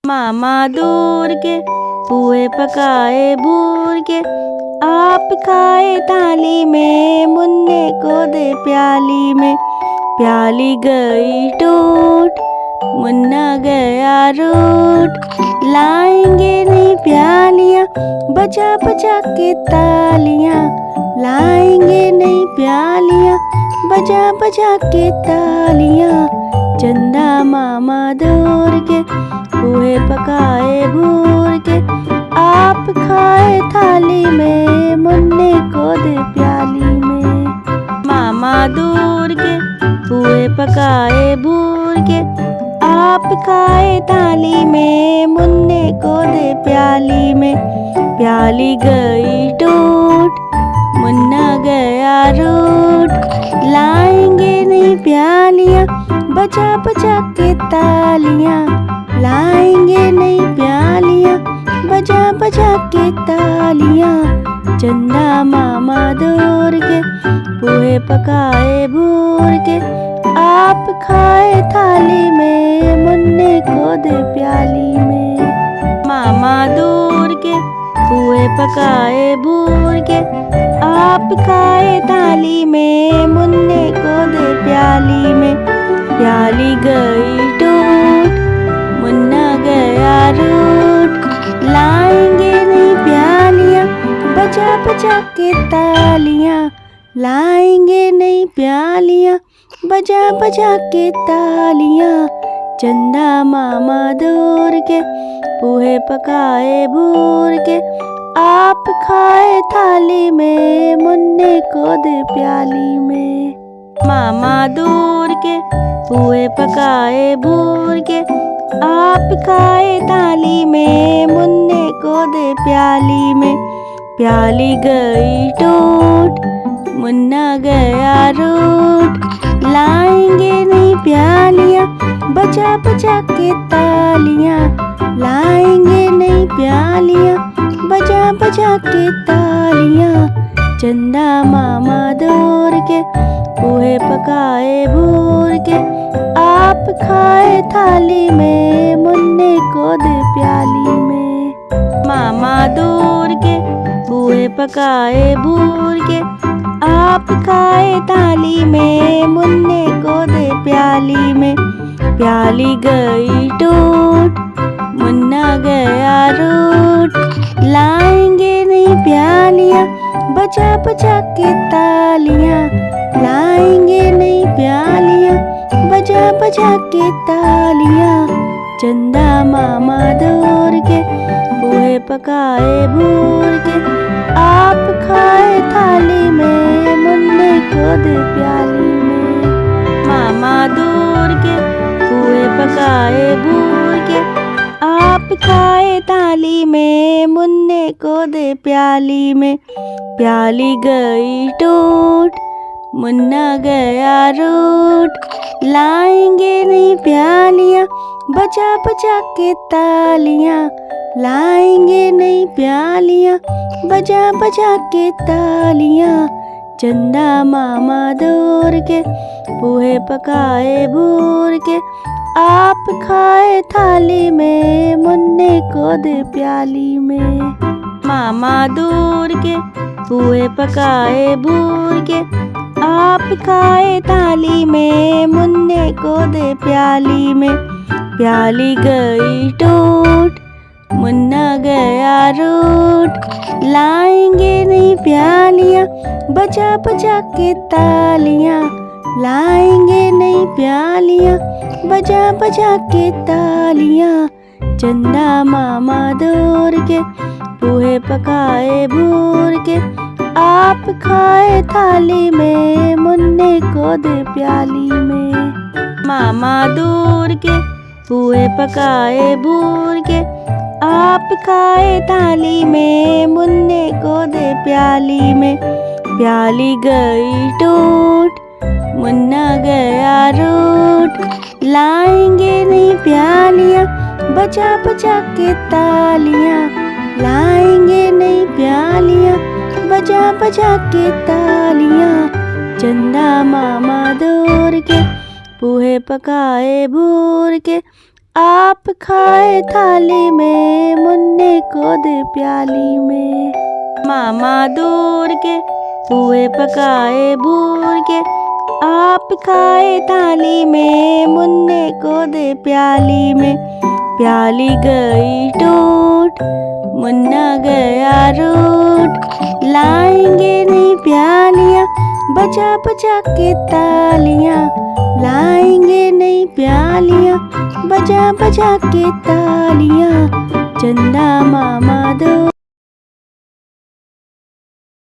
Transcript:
मामा दूर के पुए पकाए भूर के, आप खाए थाली में, मुन्ने को दे प्याली में। प्याली गई टूट, मुन्ना गया रूठ, लाएंगे नहीं प्यालियाँ बजा बजा के तालियाँ, लाएंगे नहीं प्यालियाँ बजा बजा के तालियाँ। चंदा मामा दूर के पुए पकाए भूर के, आप खाए थाली में, मुन्ने को दे प्याली में। मामा दूर के पुए पकाए भूर के, आप खाए थाली में, मुन्ने को दे प्याली में। प्याली गई टूट, मुन्ना गया रूठ, लाएंगे नहीं प्यालियाँ बजा बजा के तालियाँ, लाएंगे नहीं प्यालियाँ बजा बजा के तालियाँ। चंदा मामा दूर के पुए पकाए भूर के, आप खाए थाली में, मुन्ने को दे प्याली में। मामा दूर के पुए पकाए भूर के, आप खाए थाली में, मुन्ने को दे प्याली में। प्याली गई टूट, मुन्ना गया रूठ, लाएंगे नहीं प्यालियाँ बजा बजा के तालियाँ, लाएंगे नहीं प्यालियाँ बजा बजा के तालियाँ। चंदा मामा दूर के पुए पकाए भूर के, आप खाए थाली में, मुन्ने को दे प्याली में। मामा दूर के पुए पकाए भूर के, आप खाए थाली में, मुन्ने को दे प्याली में। प्याली गई टूट, मुन्ना गया रूठ, लाएंगे नहीं प्यालियाँ बजा बजा के तालियाँ, लाएंगे नहीं प्यालियाँ बजा बजा के तालियाँ। चंदा मामा दूर के पुए पकाए भूर के, आप खाए थाली में, मुन्ने को दे प्याली में। मामा दूर के पुए पकाए भूर के, आप खाए थाली में, मुन्ने को दे प्याली में। प्याली गई टूट, मुन्ना गया रूठ, लाएंगे नहीं प्यालियाँ बजा बजा के तालियाँ, लाएंगे नहीं प्यालियाँ बजा बजा के तालियाँ। चंदा मामा दूर के पुए पकाए भूर के, आप खाए थाली में, मुन्ने को दे प्याली में। मामा दूर के पुए पकाए भूर के, आप खाए थाली में, मुन्ने को दे प्याली में। प्याली गई टूट, मुन्ना गया रूठ, लाएंगे नहीं प्यालियाँ बजा बजा के तालियाँ, लाएंगे नहीं प्यालियाँ बजा बजा के तालियाँ। चंदा मामा दूर के पुए पकाए भूर के, आप खाए थाली में, मुन्ने को दे प्याली में। मामा दूर के पुए पकाए भूर के, आप खाए थाली में, मुन्ने को दे प्याली में। प्याली गई टूट, मुन्ना गया रूठ, लाएंगे नहीं प्यालियाँ बजा बजा के तालियाँ, लाएंगे नहीं प्यालियाँ बजा बजा के तालियाँ। चंदा मामा दूर के पुए पकाए भूर के, आप खाए थाली में, मुन्ने को दे प्याली में। मामा दूर के पुए पकाए भूर के, आप खाए थाली में, मुन्ने को दे प्याली में। प्याली गई टूट, मुन्ना गया रूठ, लाएंगे नहीं प्यालियाँ बजा बजा के तालियाँ, लाएंगे नहीं प्यालियाँ बजा बजा के तालियाँ। चंदा मामा दूर के पुए पकाए भूर के, आप खाए थाली में, मुन्ने को दे प्याली में। मामा दूर के पुए पकाए भूर के, आप खाए थाली में, मुन्ने को दे प्याली में। प्याली गई टूट, मुन्ना गया रूठ, लाएंगे नहीं प्यालियाँ बजा बजा के तालियाँ, लाएंगे नहीं प्यालियाँ बजा बजा के तालियाँ। चंदा मामा दो